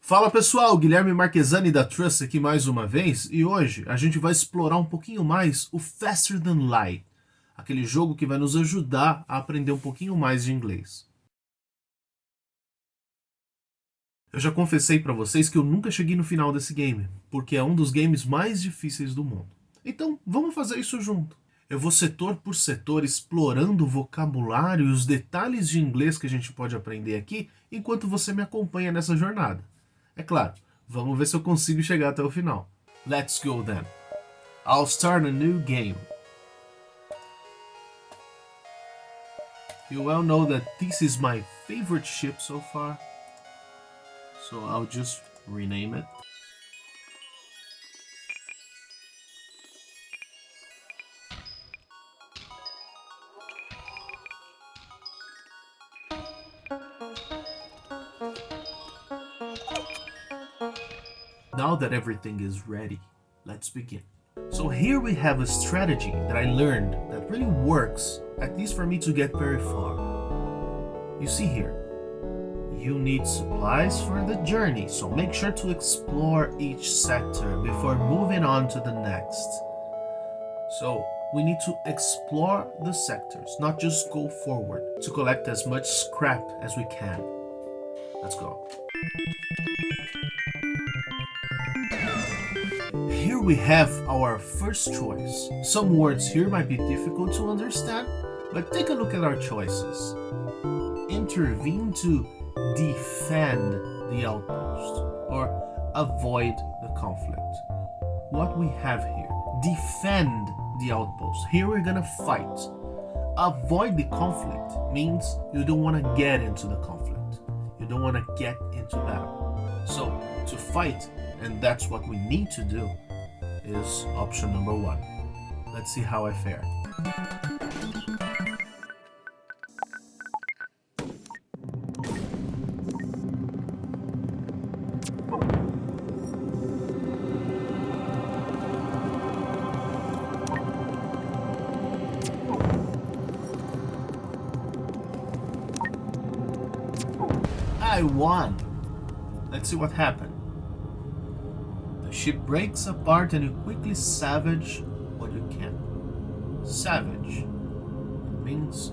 Fala pessoal, Guilherme Marquesani da TURMA aqui mais uma vez, e hoje a gente vai explorar um pouquinho mais o Faster Than Light, aquele jogo que vai nos ajudar a aprender um pouquinho mais de inglês. Eu já confessei pra vocês que eu nunca cheguei no final desse game, porque é um dos games mais difíceis do mundo. Então vamos fazer isso junto. Eu vou setor por setor explorando o vocabulário e os detalhes de inglês que a gente pode aprender aqui, enquanto você me acompanha nessa jornada. É claro, vamos ver se eu consigo chegar até o final. Let's go then. I'll start a new game. You well know that this is my favorite ship so far, so I'll just rename it. Now that everything is ready, let's begin. So here we have a strategy that I learned that really works, at least for me to get very far. You see here, you need supplies for the journey, so make sure to explore each sector before moving on to the next. So we need to explore the sectors, not just go forward, to collect as much scrap as we can. Let's go. Here we have our first choice. Some words here might be difficult to understand, but take a look at our choices. Intervene to defend the outpost or avoid the conflict. What we have here, defend the outpost. Here we're gonna fight. Avoid the conflict means you don't want to get into the conflict. You don't want to get into battle. So to fight, and that's what we need to do, is option number 1. Let's see how I fare. I won! Let's see what happened. The ship breaks apart and you quickly salvage what you can. Salvage. It means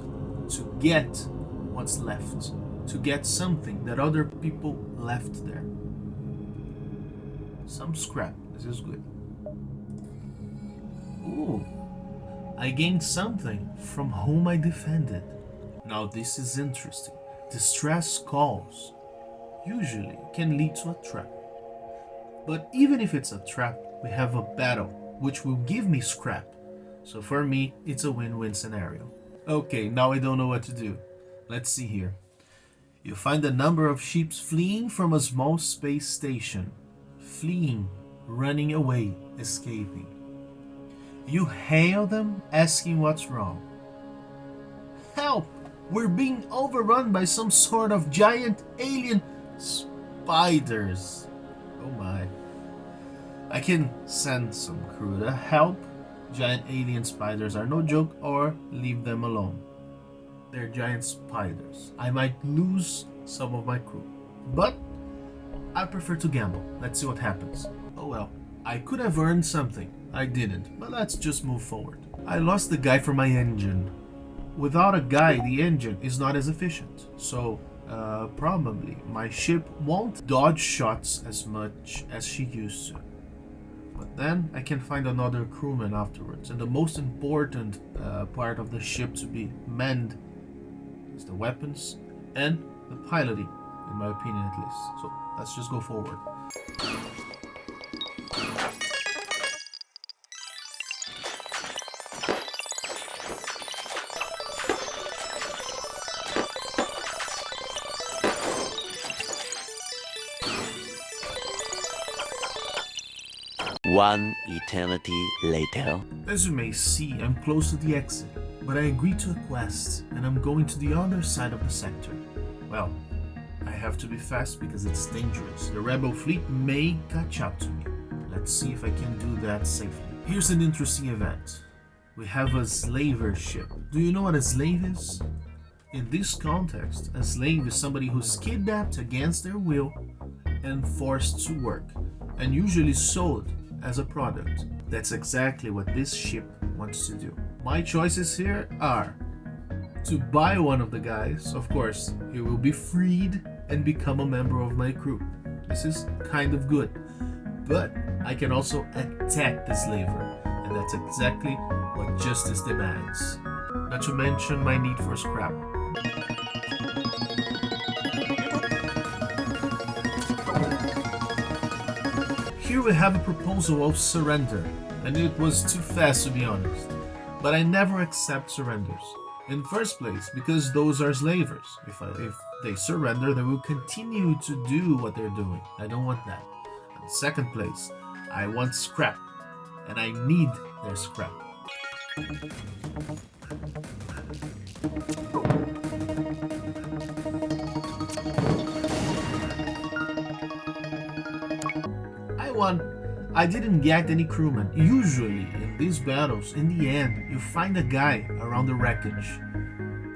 to get what's left. To get something that other people left there. Some scrap. This is good. Ooh. I gained something from whom I defended. Now this is interesting. Distress calls usually can lead to a trap. But even if it's a trap, we have a battle, which will give me scrap. So for me, it's a win-win scenario. Okay, now I don't know what to do. Let's see here. You find a number of ships fleeing from a small space station. Fleeing, running away, escaping. You hail them, asking what's wrong. Help! We're being overrun by some sort of giant alien spiders. Oh my. I can send some crew to help. Giant alien spiders are no joke, or leave them alone. They're giant spiders. I might lose some of my crew, but I prefer to gamble. Let's see what happens. Oh well, I could have earned something. I didn't, but let's just move forward. I lost the guy for my engine. Without a guy, the engine is not as efficient, so probably my ship won't dodge shots as much as she used to. But then I can find another crewman afterwards, and the most important part of the ship to be manned is the weapons and the piloting, in my opinion at least. So let's just go forward. One eternity later. As you may see, I'm close to the exit, but I agreed to a quest, and I'm going to the other side of the sector. Well, I have to be fast because it's dangerous. The rebel fleet may catch up to me. Let's see if I can do that safely. Here's an interesting event. We have a slaver ship. Do you know what a slave is? In this context, a slave is somebody who's kidnapped against their will and forced to work, and usually sold as a product. That's exactly what this ship wants to do. My choices here are to buy one of the guys. Of course, he will be freed and become a member of my crew. This is kind of good. But I can also attack the slaver, and that's exactly what justice demands. Not to mention my need for scrap. Here we have a proposal of surrender, and it was too fast to be honest. But I never accept surrenders. In first place, because those are slavers. If they surrender, they will continue to do what they're doing. I don't want that. In second place, I want scrap, and I need their scrap. I didn't get any crewmen. Usually, in these battles, in the end, you find a guy around the wreckage.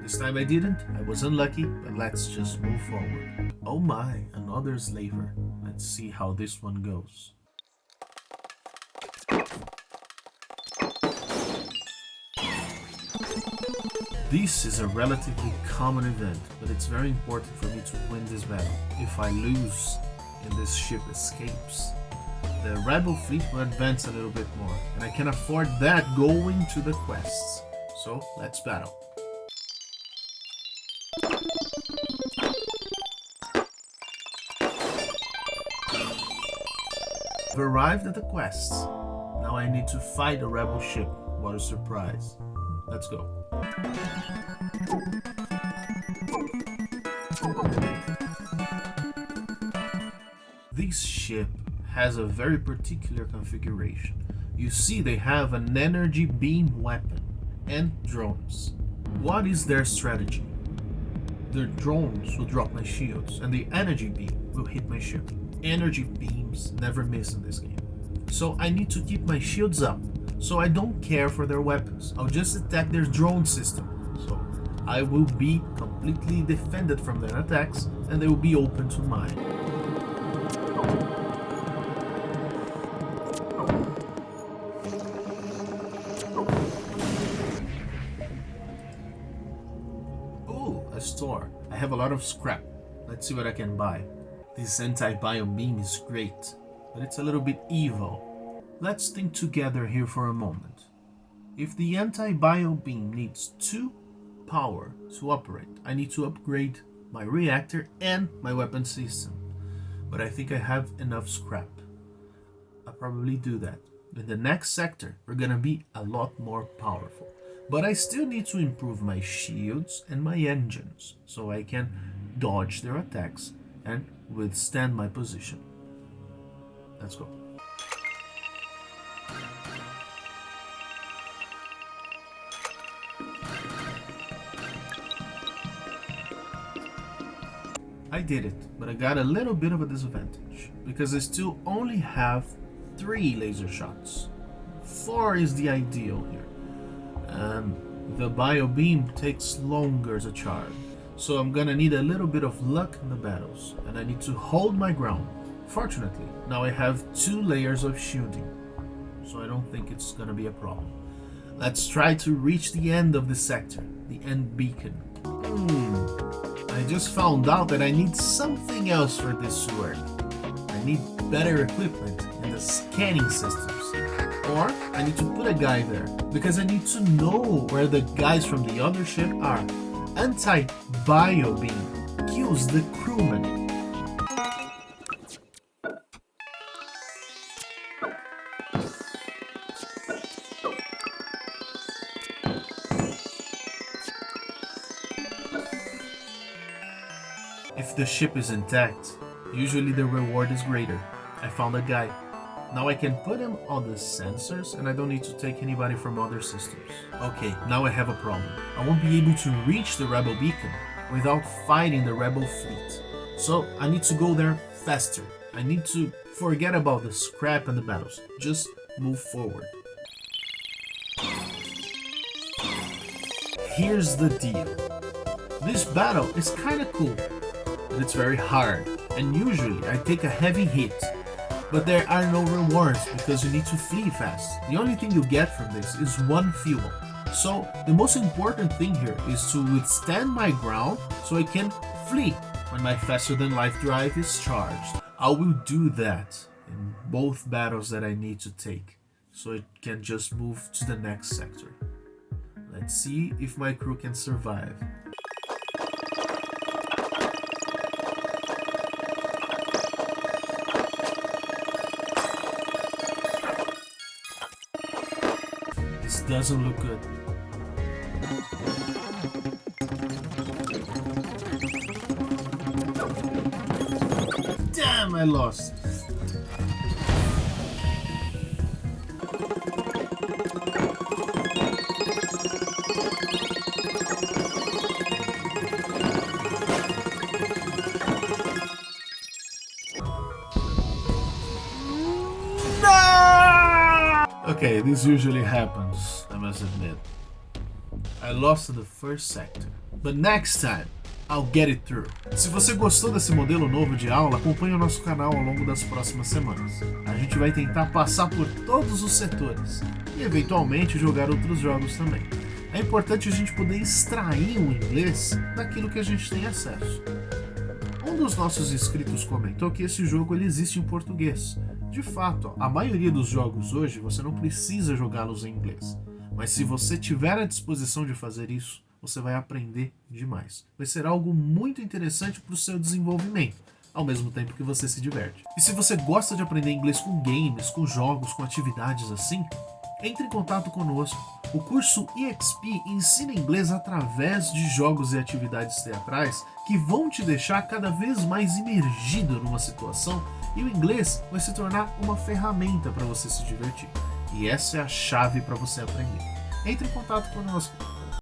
This time I didn't. I was unlucky, but let's just move forward. Oh my, another slaver. Let's see how this one goes. This is a relatively common event, but it's very important for me to win this battle. If I lose and this ship escapes, the rebel fleet will advance a little bit more, and I can afford that going to the quests. So let's battle. I've arrived at the quests. Now I need to fight a rebel ship. What a surprise. Let's go. This ship has a very particular configuration. You see they have an energy beam weapon and drones. What is their strategy? The drones will drop my shields and the energy beam will hit my ship. Energy beams never miss in this game. So I need to keep my shields up. So I don't care for their weapons. I'll just attack their drone system. So I will be completely defended from their attacks and they will be open to mine. A store. I have a lot of scrap. Let's see what I can buy. This anti-bio beam is great, but it's a little bit evil. Let's think together here for a moment. If the anti-bio beam needs 2 power to operate, I need to upgrade my reactor and my weapon system. But I think I have enough scrap. I'll probably do that. In the next sector, we're gonna be a lot more powerful. But I still need to improve my shields and my engines, so I can dodge their attacks and withstand my position. Let's go. I did it, but I got a little bit of a disadvantage, because I still only have 3 laser shots. 4 is the ideal here. The bio beam takes longer to charge, so I'm gonna need a little bit of luck in the battles, and I need to hold my ground. Fortunately, now I have 2 layers of shielding, so I don't think it's gonna be a problem. Let's try to reach the end of the sector, the end beacon. I just found out that I need something else for this to work. I need better equipment in the scanning systems. Or I need to put a guy there, because I need to know where the guys from the other ship are. Anti-bio beam kills the crewman. If the ship is intact, usually the reward is greater. I found a guy. Now I can put him on the sensors and I don't need to take anybody from other systems. Okay, now I have a problem. I won't be able to reach the rebel beacon without fighting the rebel fleet. So I need to go there faster. I need to forget about the scrap and the battles. Just move forward. Here's the deal. This battle is kinda cool, but it's very hard and usually I take a heavy hit. But there are no rewards because you need to flee fast. The only thing you get from this is 1 fuel. So the most important thing here is to withstand my ground so I can flee when my faster than life drive is charged. I will do that in both battles that I need to take, so it can just move to the next sector. Let's see if my crew can survive. This doesn't look good. Damn, I lost. Okay, this usually happens, I must admit. I lost in the first sector, but next time I'll get it through. Se você gostou desse modelo novo de aula, acompanhe o nosso canal ao longo das próximas semanas. A gente vai tentar passar por todos os setores e eventualmente jogar outros jogos também. É importante a gente poder extrair o inglês daquilo que a gente tem acesso. Um dos nossos inscritos comentou que esse jogo ele existe em português. De fato, a maioria dos jogos hoje você não precisa jogá-los em inglês. Mas se você tiver a disposição de fazer isso, você vai aprender demais. Vai ser algo muito interessante para o seu desenvolvimento, ao mesmo tempo que você se diverte. E se você gosta de aprender inglês com games, com jogos, com atividades assim, entre em contato conosco. O curso EXP ensina inglês através de jogos e atividades teatrais que vão te deixar cada vez mais imergido numa situação e o inglês vai se tornar uma ferramenta para você se divertir. E essa é a chave para você aprender. Entre em contato conosco.